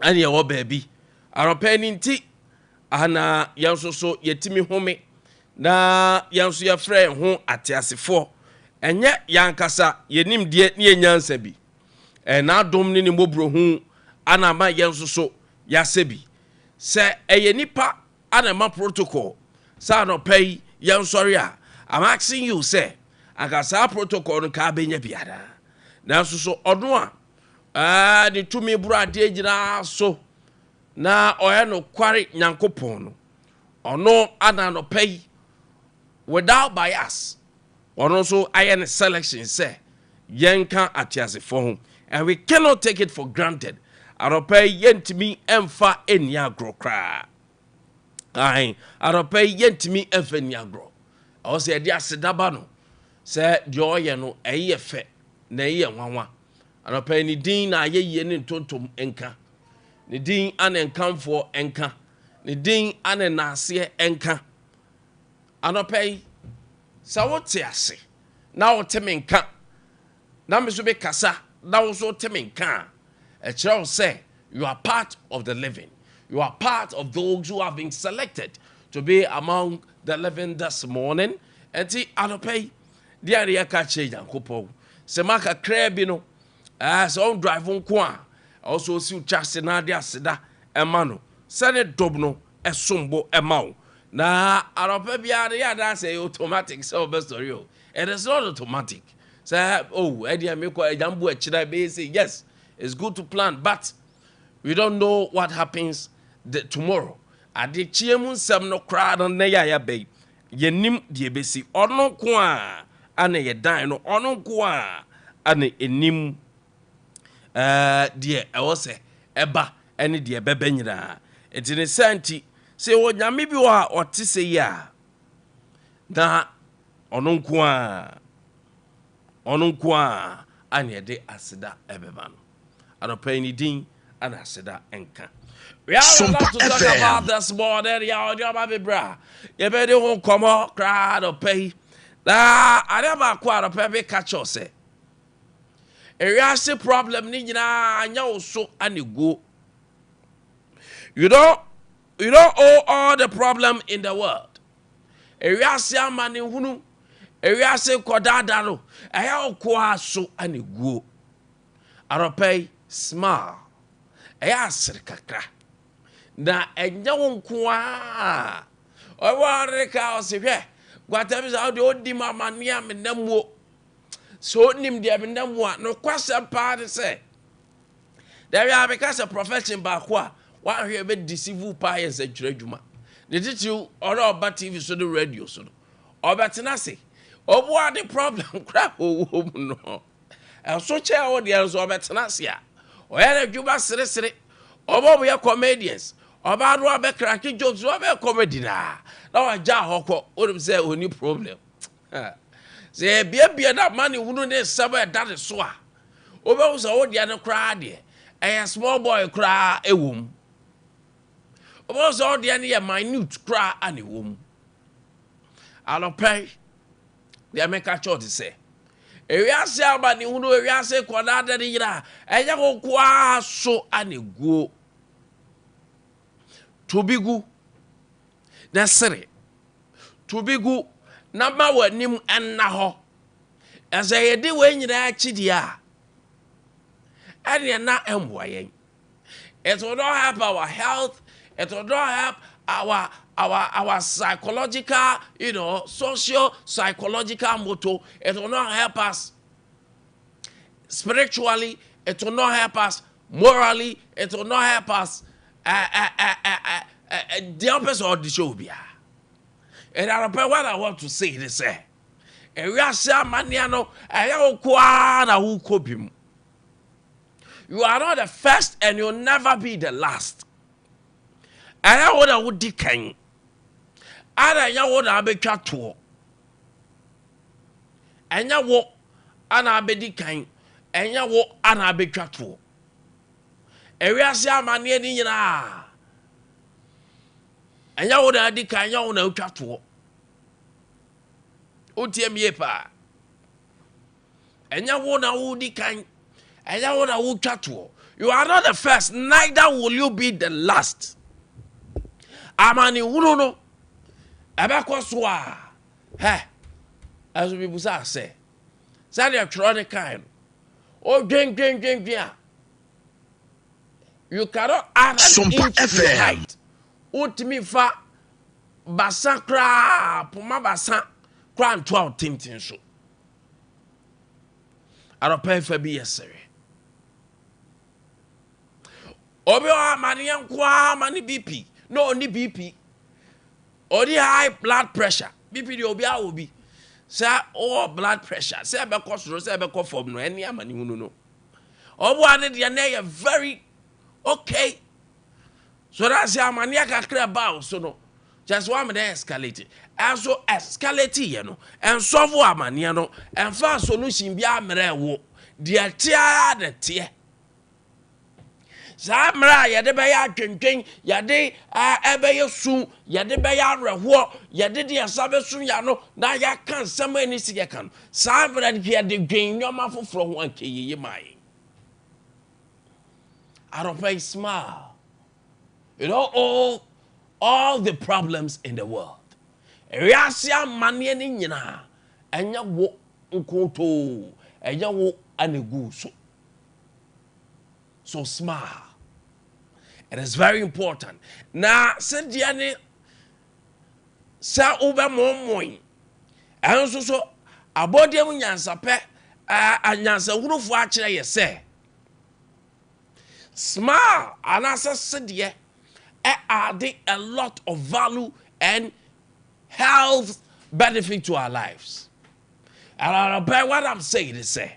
Ani wo baby aropa ni nti ana yanso so yetimi home na yanso ya frɛ ho atiasefo enye yankasa yenim de ne yansa bi na adom ne mbobro hu ana ma yanso so yasebi se eye nipa ana ma protocol sa no pay yansori a I'm asking you say agasa protocol no ka benya biara nanso so odno a de tumi buru ade gina so na oye no kware nyankopon no ono ana no pay without bias ono so ayen selection say yenka atiasefo ho and we cannot take it for granted aropa yentimi emfa eni agro kra ai aropa yentimi emfa eni agro o se de asedaba no se de oye no eye fe na eye nwanwa aropa ni din na ayeye ne ntontom enka ne din ane nkamfo enka ne din ane nase enka aropa sa wote ase na wote menka na me so be kasa na wo so te menka a child say you are part of the living. You are part of those who have been selected to be among the living this morning. And see, Adopay, the area catch Yankopo. Semaka Krebino, as on drive on Kwa, also see Chastinadia Seda, Emano, Senate Dobno, a Sumbo, a Mau. Na Adopay, that's a automatic silver story. It is not automatic. Say, oh, Eddie Amiko, a Jambu, should I be say, yes, it's good to plan, but we don't know what happens tomorrow. Ade chiemu sem no kra no na ya be yenim de besi ono ko a ana ye dan no ono ko a ana enim de e wo se eba ene de beba nyina etine santi se wo nyame bi wa ote se ya na ono ko a ana de aseda ebeba no anopa ni din ana aseda enka. We are allowed to talk about this morning. You better won't come out, crowd or pay. I never quite a baby catch us. A real problem, Nina, and you so and you go. You don't owe all the problem in the world. A real man in Hunu, a real Kodadaro, a hell qua so and you go. I don't pay smile. A kakra. Na enya wonkwa o wareka o se hwe gwatam za de odi mama nia menamwo so nim de menamwo no kwasem pa de se there are because a profession ba ko a wa hwe be deceive pa yes adwuradwuma de titiu oro oba tv so the radio so no obetena se obo ade problem kra wo no e so che o de so obetena se a o ya adwuma sere obo ya comedians oba do abe cracking jokes obe comedy na waja hokọ onim say oni problem say bia that man hunu ne saba that so a obe so wo dia ne kra de a small boy kra ewom obe so wo dia ne minute kra anewom alopay dia make a choice say ewiase aba ne hunu ewiase koda de yira enya kokwa so aneguo Tubigu na sere Tubigu na ma wanim enna ho eze yedi we nyina achidi a ene na emboyen. It will not help our health, it will not help our psychological, social psychological motto. It will not help us spiritually, it will not help us morally, it will not help us the opposite of the show. And I repeat what I want to say. They say, you are not the first and you'll never be the last. And I would have decaying. And I would have been cut to. And you walk and I be decaying. And you walk and I be cut to. Ewiase amane ni nyina anya wo na dika anya wo na utwato otie mie pa anya wo na wo dika anya wo na wo utwato You are not the first, neither will you be the last. Amani wuno abakwa so a as people say the electronic kind o dwen you cannot add an inch to your height. Utimi fa basa kra poma basa kra ntwa tintin so aropa fa bi yesere obi o amani yankwa mani BP no ni BP only high blood pressure BP di obi a obi say blood pressure say be kosoro say be form no eni amani hunu no obo ane de na very okay. So that's how mania kakra ba so no. Just one me escalate. And so escalate you know. And solve amania no. And find solution bi amere wo. Dia tia de tie. Sa mra ye de be ya twentwen, ye de ebe ye su, ye de be ya reho, ye de de asabe su ya no. Na ya kan sama ni si ye kan. Sa mra de ye de dwen nyoma foforo ho anke ye mai. I don't pay smile. You know, all the problems in the world. Riasia manie ni nyina. Enya wo nkonto. Enya wo anegu so. So smile. It is very important. Na se diane sa uba momoy. Enso so abodiem nyansa pe anyansa hurufo a kire ye se. Smile anasa se die add a lot of value and health benefit to our lives. And what I'm saying is say,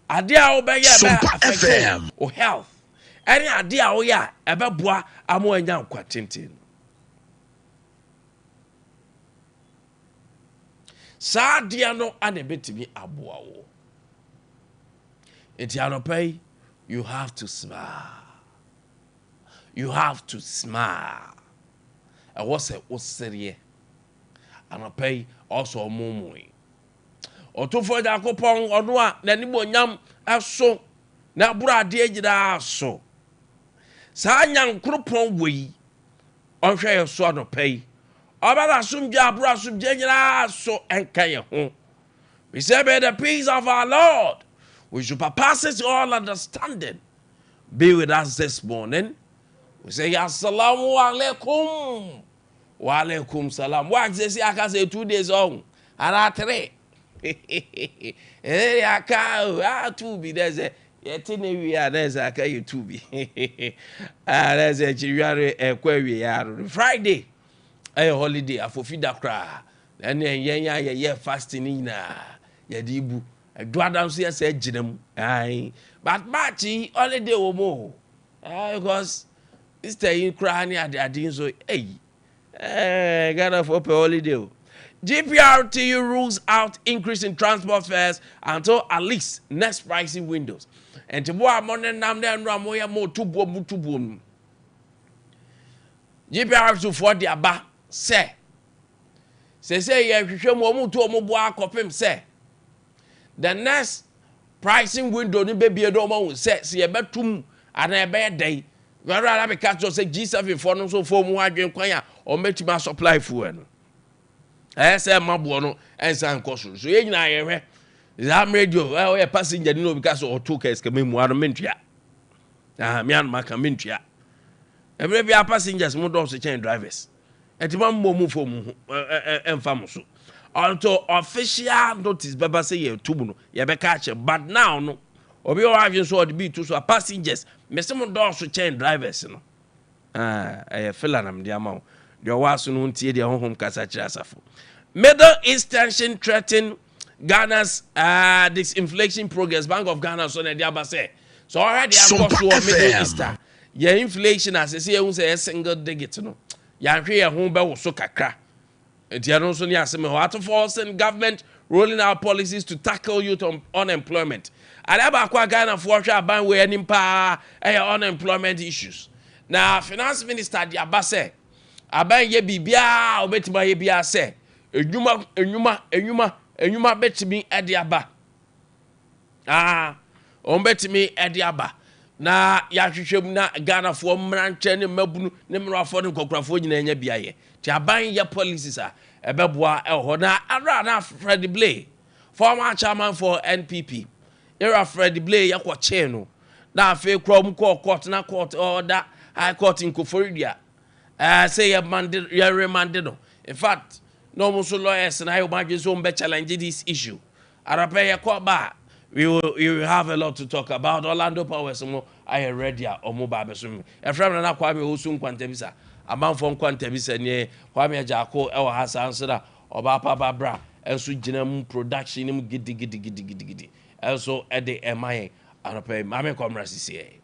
idea obey Sompa FM or health. Any idea oh yeah, ebe boa amo enya nkwa tintin. Sa dia no ane betimi aboa wo. Enti anopay, you have to smile. You have to smile. And what's serious? And I pay also momoi. Or to for the coupon or no, Nanibo Yam as so. Now, bra dear, so. Sanyang Krupon we on share sort of pay. About assume Jabra subject so and kaya home. We say by the peace of our Lord, we should pass all understanding. Be with us this morning. We say assalamu alaikum. Wa alaikum salam. Wa say aka say 2 days on. Ara 3. Eh aka 2 be there's a yetine wi a there's aka you 2 be. There's a chiware ekwa wi ya Friday. A holiday afofida kra. Then ye fasting na. Ye dibu. Adwadam so say ginam. Ai. But Marchi holiday wo mo. Because this time crying at the so got for holiday. GPRTU rules out increase in transport fares until at least next pricing windows. And to boy morning nam then ramoya more to boom. GPRTU for the aba say yeah you show more to mo boy kopim say the next pricing window ni baby do mo say see betum and a bad day. Rather I be catch us say G7 for no so for mu adwen kwan a o metima supply fuel no. Say mabo no ensan koso. So ye nyina ye hwe. Zam radio we passenger no because o two cars ka memu ado mentua. Me an maka mentua. Every be passengers mo do so chain drivers. Etima mo for mu emfa mo so. Until official notice baba say ye tubu no ye be catch but now no obi o adwen so the be to so passengers me some do so chain drivers no fella nam dia ma de waso no ntie de honhom kasa kira asafo. Middle East tension threaten Ghana's disinflation progress. Bank of Ghana so na dia ba say so already have got to Middle East your inflation as say you say single digit no ya hwe ye ho be wo so kakra enti ano so ni asem ho atforcing government rolling out policies to tackle youth unemployment. And about Ghana for sure ban we any unemployment issues. Now finance minister Diaba say aban ye bibia obetima ye bia say enwuma betimi ediaba. Ombetimi ediaba na yahwehwem na Ghana for mmranche ne mabunu ne mrafo ne kokrafo nyina nya biaye ti aban ya policies a ebeboa eho na ara na Fred Blay former chairman for NPP era Fred Blay yakwo che no na afi krom court na court order high court in Koforidua say ya remanded no. In fact no muso lawyers na you imagine so be challenge this issue arape ya court ba we will have a lot to talk about. Orlando Powers mo I ready omo ba beso e from na Kwame Nkwantabisa amanfo Nkwantabisa ne Kwame Ajako e wa hasan so da oba papa bra enso ginam production nim gidi enso e de emaye arape mame komra sisi